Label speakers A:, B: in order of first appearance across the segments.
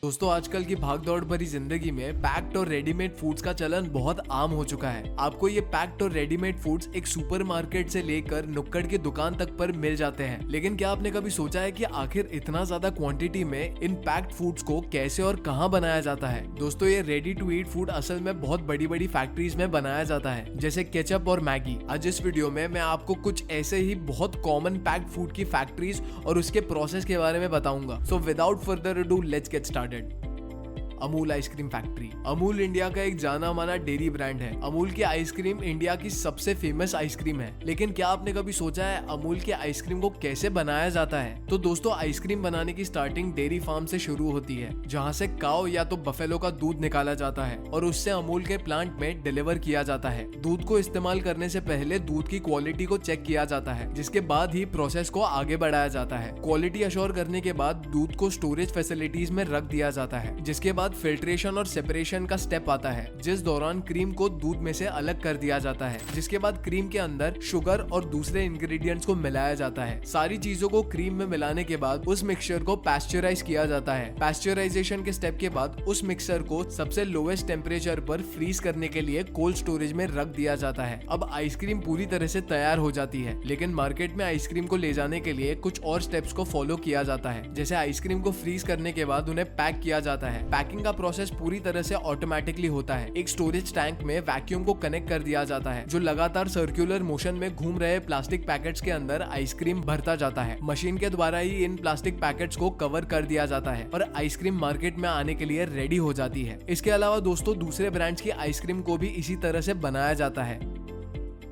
A: दोस्तों आजकल की भागदौड़ भरी जिंदगी में पैक्ड और रेडीमेड फूड्स का चलन बहुत आम हो चुका है। आपको ये पैक्ड और रेडीमेड फूड्स एक सुपरमार्केट से लेकर नुक्कड़ की दुकान तक पर मिल जाते हैं, लेकिन क्या आपने कभी सोचा है कि आखिर इतना ज्यादा क्वांटिटी में इन पैक्ड फूड्स को कैसे और कहां बनाया जाता है? दोस्तों ये रेडी टू ईट फूड असल में बहुत बड़ी बड़ी फैक्ट्रीज में बनाया जाता है, जैसे केचप और मैगी। आज इस वीडियो में मैं आपको कुछ ऐसे ही बहुत कॉमन पैक्ड फूड की फैक्ट्रीज और उसके प्रोसेस के बारे में बताऊंगा। So without further ado let's get started. Amul ice cream factory. Amul India का एक जाना माना डेयरी ब्रांड है। अमूल की आइसक्रीम इंडिया की सबसे फेमस आइसक्रीम है, लेकिन क्या आपने कभी सोचा है अमूल की आइसक्रीम को कैसे बनाया जाता है? तो दोस्तों आइसक्रीम बनाने की स्टार्टिंग डेयरी फार्म से शुरू होती है, जहाँ से काऊ या तो बफेलो का दूध निकाला जाता है और उससे अमूल के प्लांट में डिलीवर किया जाता है। दूध को इस्तेमाल करने से पहले दूध की क्वालिटी को चेक किया जाता है, जिसके बाद ही प्रोसेस को आगे बढ़ाया जाता है। क्वालिटी अश्योर करने के बाद दूध को स्टोरेज फैसिलिटीज में रख दिया जाता है, जिसके बाद फिल्ट्रेशन और सेपरेशन का स्टेप आता है, जिस दौरान क्रीम को दूध में से अलग कर दिया जाता है, जिसके बाद क्रीम के अंदर शुगर और दूसरे इंग्रेडिएंट्स को मिलाया जाता है। सारी चीजों को क्रीम में मिलाने के बाद उस मिक्सचर को पैस्चराइज किया जाता है। पैस्चराइजेशन के स्टेप के बाद उस मिक्सचर को सबसे लोएस्ट टेम्परेचर पर फ्रीज करने के लिए कोल्ड स्टोरेज में रख दिया जाता है। अब आइसक्रीम पूरी तरह से तैयार हो जाती है, लेकिन मार्केट में आइसक्रीम को ले जाने के लिए कुछ और स्टेप्स को फॉलो किया जाता है, जैसे आइसक्रीम को फ्रीज करने के बाद उन्हें पैक किया जाता है। पैकिंग का प्रोसेस पूरी तरह से ऑटोमेटिकली होता है। एक स्टोरेज टैंक में वैक्यूम को कनेक्ट कर दिया जाता है, जो लगातार सर्कुलर मोशन में घूम रहे प्लास्टिक पैकेट्स के अंदर आइसक्रीम भरता जाता है। मशीन के द्वारा ही इन प्लास्टिक पैकेट्स को कवर कर दिया जाता है और आइसक्रीम मार्केट में आने के लिए रेडी हो जाती है। इसके अलावा दोस्तों दूसरे ब्रांड्स की आइसक्रीम को भी इसी तरह से बनाया जाता है।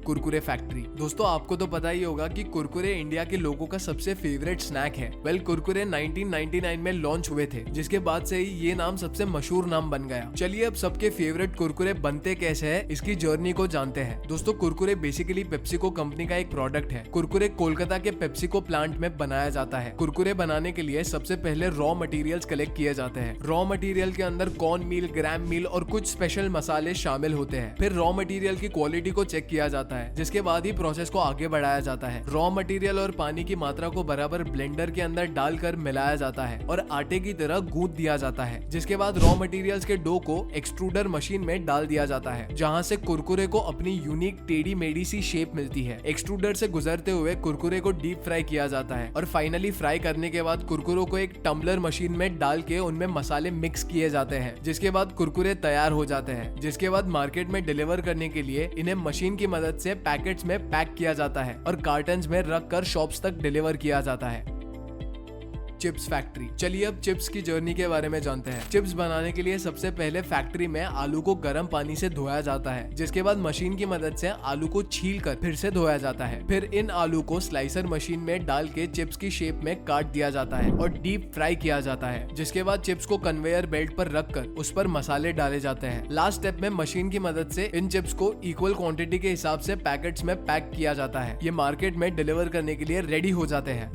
A: कुरकुरे फैक्ट्री। दोस्तों आपको तो पता ही होगा कि कुरकुरे इंडिया के लोगों का सबसे फेवरेट स्नैक है। कुरकुरे 1999 में लॉन्च हुए थे, जिसके बाद से ही ये नाम सबसे मशहूर नाम बन गया। चलिए अब सबके फेवरेट कुरकुरे बनते कैसे है, इसकी जर्नी को जानते हैं। दोस्तों कुरकुरे बेसिकली पेप्सिको कंपनी का एक प्रोडक्ट है। कुरकुरे कोलकाता के पेप्सिको प्लांट में बनाया जाता है। कुरकुरे बनाने के लिए सबसे पहले रॉ मटेरियल्स कलेक्ट किए जाते हैं। रॉ मटेरियल के अंदर कॉर्न मील, ग्राम मील और कुछ स्पेशल मसाले शामिल होते हैं। फिर रॉ मटेरियल की क्वालिटी को चेक किया जाता है, जिसके बाद ही प्रोसेस को आगे बढ़ाया जाता है। रॉ मटेरियल और पानी की मात्रा को बराबर ब्लेंडर के अंदर डालकर मिलाया जाता है और आटे की तरह गूंथ दिया जाता है, जिसके बाद रॉ मटेरियल्स के डो को एक्सट्रूडर मशीन में डाल दिया जाता है, जहां से कुरकुरे को अपनी यूनिक टेढ़ी मेढ़ी सी शेप मिलती है। एक्सट्रूडर से गुजरते हुए कुरकुरे को डीप फ्राई किया जाता है और फाइनली फ्राई करने के बाद कुरकुरों को एक टम्बलर मशीन में डाल के उनमें मसाले मिक्स किए जाते हैं, जिसके बाद कुरकुरे तैयार हो जाते हैं। जिसके बाद मार्केट में डिलीवर करने के लिए इन्हें मशीन की मदद से पैकेट्स में पैक किया जाता है और कार्टन्स में रखकर शॉप्स तक डिलीवर किया जाता है। Chips factory. चलिए अब चिप्स की जर्नी के बारे में जानते हैं। चिप्स बनाने के लिए सबसे पहले फैक्ट्री में आलू को गर्म पानी से धोया जाता है, जिसके बाद मशीन की मदद से आलू को छीलकर फिर से धोया जाता है। फिर इन आलू को स्लाइसर मशीन में डाल के चिप्स की शेप में काट दिया जाता है और डीप फ्राई किया जाता है, जिसके बाद चिप्स को कन्वेयर बेल्ट पर रखकर उस पर मसाले डाले जाते हैं। लास्ट स्टेप में मशीन की मदद से इन चिप्स को इक्वल क्वांटिटी के हिसाब से पैकेट्स में पैक किया जाता है। ये मार्केट में डिलीवर करने के लिए रेडी हो जाते हैं।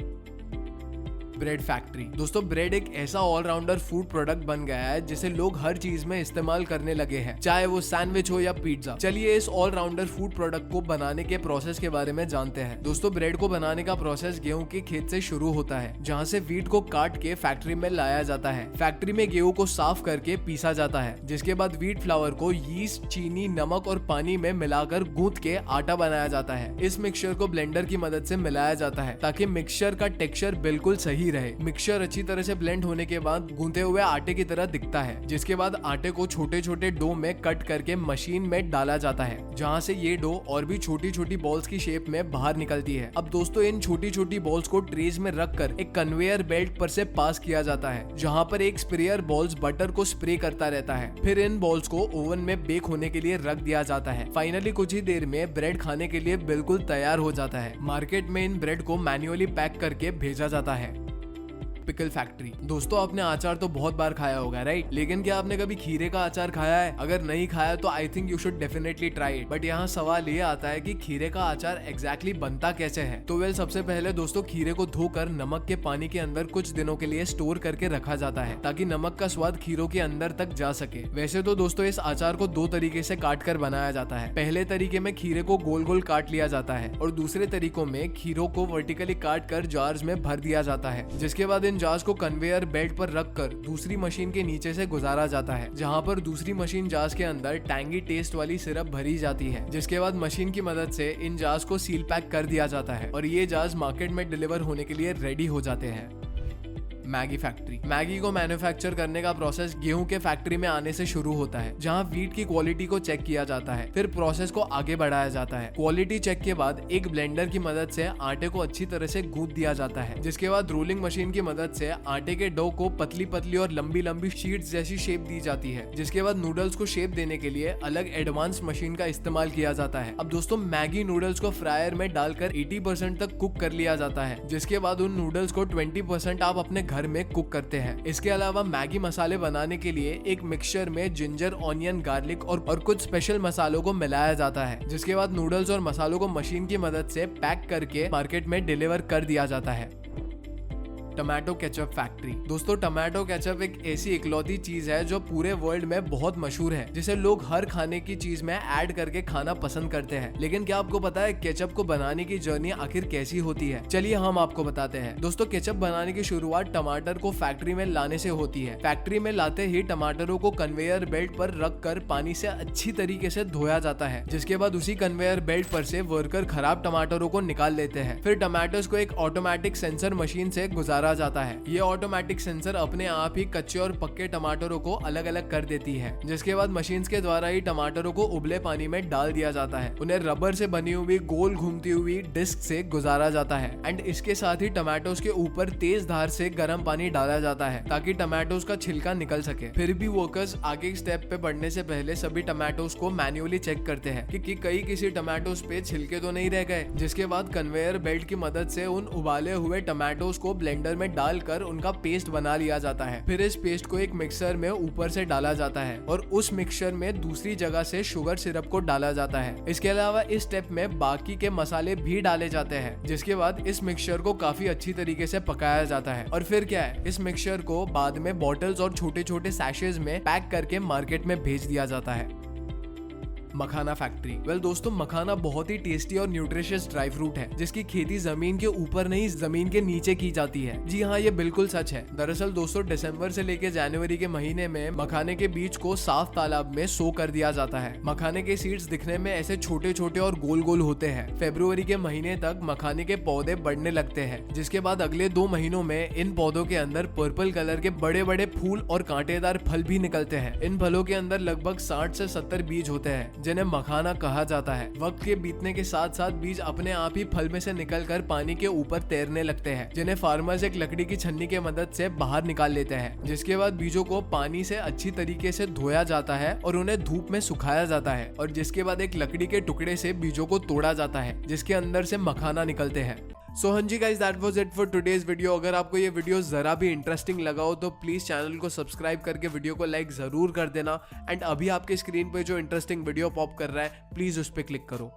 A: Bread factory. दोस्तों ब्रेड एक ऐसा ऑलराउंडर फूड प्रोडक्ट बन गया है जिसे लोग हर चीज में इस्तेमाल करने लगे हैं, चाहे वो सैंडविच हो या पिज्जा। चलिए इस ऑलराउंडर फूड प्रोडक्ट को बनाने के प्रोसेस के बारे में जानते हैं। दोस्तों ब्रेड को बनाने का प्रोसेस गेहूं के खेत से शुरू होता है, जहां से व्हीट को काट के फैक्ट्री में लाया जाता है। फैक्ट्री में गेहूं को साफ करके पीसा जाता है, जिसके बाद व्हीट फ्लावर को यीस्ट, चीनी, नमक और पानी में मिलाकर गूंथ के आटा बनाया जाता है। इस मिक्सचर को ब्लेंडर की मदद से मिलाया जाता है ताकि मिक्सचर का टेक्सचर बिल्कुल सही रहे। मिक्सचर अच्छी तरह से ब्लेंड होने के बाद गूंथे हुए आटे की तरह दिखता है, जिसके बाद आटे को छोटे छोटे डो में कट करके मशीन में डाला जाता है, जहां से ये डो और भी छोटी छोटी बॉल्स की शेप में बाहर निकलती है। अब दोस्तों इन छोटी छोटी बॉल्स को ट्रेज में रखकर एक कन्वेयर बेल्ट पर से पास किया जाता है, जहां पर एक स्प्रेयर बॉल्स बटर को स्प्रे करता रहता है। फिर इन बॉल्स को ओवन में बेक होने के लिए रख दिया जाता है। फाइनली कुछ ही देर में ब्रेड खाने के लिए बिल्कुल तैयार हो जाता है। मार्केट में इन ब्रेड को मैन्युअली पैक करके भेजा जाता है। Pickle factory. दोस्तों आपने अचार तो बहुत बार खाया होगा, राइट? लेकिन क्या आपने कभी खीरे का अचार खाया है? अगर नहीं खाया तो I think you should definitely try it. But यहाँ सवाल ये आता है कि खीरे का अचार एग्जैक्टली बनता कैसे है? तो सबसे पहले दोस्तों खीरे को धोकर नमक के पानी के अंदर कुछ दिनों के लिए स्टोर करके रखा जाता है, ताकि नमक का स्वाद खीरों के अंदर तक जा सके। वैसे तो दोस्तों इस अचार को दो तरीके से काट कर बनाया जाता है। पहले तरीके में खीरे को गोल गोल काट लिया जाता है और दूसरे तरीकों में खीरों को वर्टिकली काट कर जार्स में भर दिया जाता है, जिसके बाद इन उन जार्स को कन्वेयर बेल्ट पर रख कर दूसरी मशीन के नीचे से गुजारा जाता है, जहाँ पर दूसरी मशीन जार्स के अंदर टैंगी टेस्ट वाली सिरप भरी जाती है, जिसके बाद मशीन की मदद से इन जार्स को सील पैक कर दिया जाता है और ये जार्स मार्केट में डिलीवर होने के लिए रेडी हो जाते हैं। Maggi factory. मैगी को मैन्युफैक्चर करने का प्रोसेस गेहूं के फैक्ट्री में आने से शुरू होता है, जहां व्हीट की क्वालिटी को चेक किया जाता है, फिर प्रोसेस को आगे बढ़ाया जाता है। क्वालिटी चेक के बाद एक ब्लेंडर की मदद से आटे को अच्छी तरह से गूंथ दिया जाता है, जिसके बाद रोलिंग मशीन की मदद से आटे के डो को पतली पतली और लंबी लंबी शीट्स जैसी शेप दी जाती है, जिसके बाद नूडल्स को शेप देने के लिए अलग एडवांस मशीन का इस्तेमाल किया जाता है। अब दोस्तों, मैगी नूडल्स को फ्रायर में डालकर 80% तक कुक कर लिया जाता है, जिसके बाद उन नूडल्स को 20% आप अपने घर में कुक करते हैं। इसके अलावा मैगी मसाले बनाने के लिए एक मिक्सचर में जिंजर, ऑनियन, गार्लिक और कुछ स्पेशल मसालों को मिलाया जाता है, जिसके बाद नूडल्स और मसालों को मशीन की मदद से पैक करके मार्केट में डिलीवर कर दिया जाता है। Tomato ketchup factory. दोस्तों, टमाटो केचप एक ऐसी इकलौती चीज है जो पूरे वर्ल्ड में बहुत मशहूर है, जिसे लोग हर खाने की चीज में ऐड करके खाना पसंद करते हैं। लेकिन क्या आपको पता है केचप को बनाने की जर्नी आखिर कैसी होती है? चलिए हम आपको बताते हैं। दोस्तों, केचप बनाने की शुरुआत टमाटर को फैक्ट्री में लाने से होती है। फैक्ट्री में लाते ही टमाटरों को कन्वेयर बेल्ट पर रख कर पानी से अच्छी तरीके से धोया जाता है, जिसके बाद उसी कन्वेयर बेल्ट पर से वर्कर खराब टमाटरों को निकाल लेते हैं। फिर टमाटोस को एक ऑटोमेटिक सेंसर मशीन से गुजारा जाता है। ये ऑटोमेटिक सेंसर अपने आप ही कच्चे और पक्के टमाटरों को अलग अलग कर देती है, जिसके बाद मशीन के द्वारा ही टमाटरों को उबले पानी में डाल दिया जाता है। उन्हें रबर से बनी हुई गोल घूमती हुई डिस्क से गुजारा जाता है एंड इसके साथ ही टमाटोस के ऊपर तेज धार से गर्म पानी डाला जाता है, ताकि टमाटोस का छिलका निकल सके। फिर भी वर्कर्स आगे स्टेप पे बढ़ने से पहले सभी टमाटोस को मैन्युअली चेक करते हैं कि कहीं किसी टमाटोस पे छिलके तो नहीं रह गए, जिसके बाद कन्वेयर बेल्ट की मदद से उन उबाले हुए टमाटोस को ब्लेंडर में डालकर उनका पेस्ट बना लिया जाता है। फिर इस पेस्ट को एक मिक्सर में ऊपर से डाला जाता है और उस मिक्सर में दूसरी जगह से शुगर सिरप को डाला जाता है। इसके अलावा इस स्टेप में बाकी के मसाले भी डाले जाते हैं, जिसके बाद इस मिक्सचर को काफी अच्छी तरीके से पकाया जाता है। और फिर क्या है, इस मिक्सचर को बाद में बॉटल्स और छोटे छोटे सैशेज में पैक करके मार्केट में भेज दिया जाता है। मखाना फैक्ट्री। वेल दोस्तों, मखाना बहुत ही टेस्टी और न्यूट्रिशियस ड्राई फ्रूट है, जिसकी खेती जमीन के ऊपर नहीं जमीन के नीचे की जाती है। जी हाँ, ये बिल्कुल सच है। दरअसल दोस्तों, दिसंबर से लेकर जनवरी के महीने में मखाने के बीज को साफ तालाब में सो कर दिया जाता है। मखाने के सीड्स दिखने में ऐसे छोटे छोटे और गोल गोल होते हैं। फरवरी के महीने तक मखाने के पौधे बढ़ने लगते हैं, जिसके बाद अगले 2 महीनों में इन पौधों के अंदर पर्पल कलर के बड़े बड़े फूल और कांटेदार फल भी निकलते हैं। इन फलों के अंदर लगभग 60 से 70 बीज होते हैं, जिन्हें मखाना कहा जाता है। वक्त के बीतने के साथ साथ बीज अपने आप ही फल में से निकलकर पानी के ऊपर तैरने लगते हैं, जिन्हें फार्मर्स एक लकड़ी की छन्नी के मदद से बाहर निकाल लेते हैं, जिसके बाद बीजों को पानी से अच्छी तरीके से धोया जाता है और उन्हें धूप में सुखाया जाता है, और जिसके बाद एक लकड़ी के टुकड़े से बीजों को तोड़ा जाता है, जिसके अंदर से मखाना निकलते हैं। सो हाँ जी guys, that was it for today's video. अगर आपको ये वीडियो जरा भी इंटरेस्टिंग लगा हो तो प्लीज चैनल को सब्सक्राइब करके वीडियो को लाइक जरूर कर देना, एंड अभी आपके स्क्रीन पे जो इंटरेस्टिंग वीडियो पॉप कर रहा है प्लीज उस पर क्लिक करो।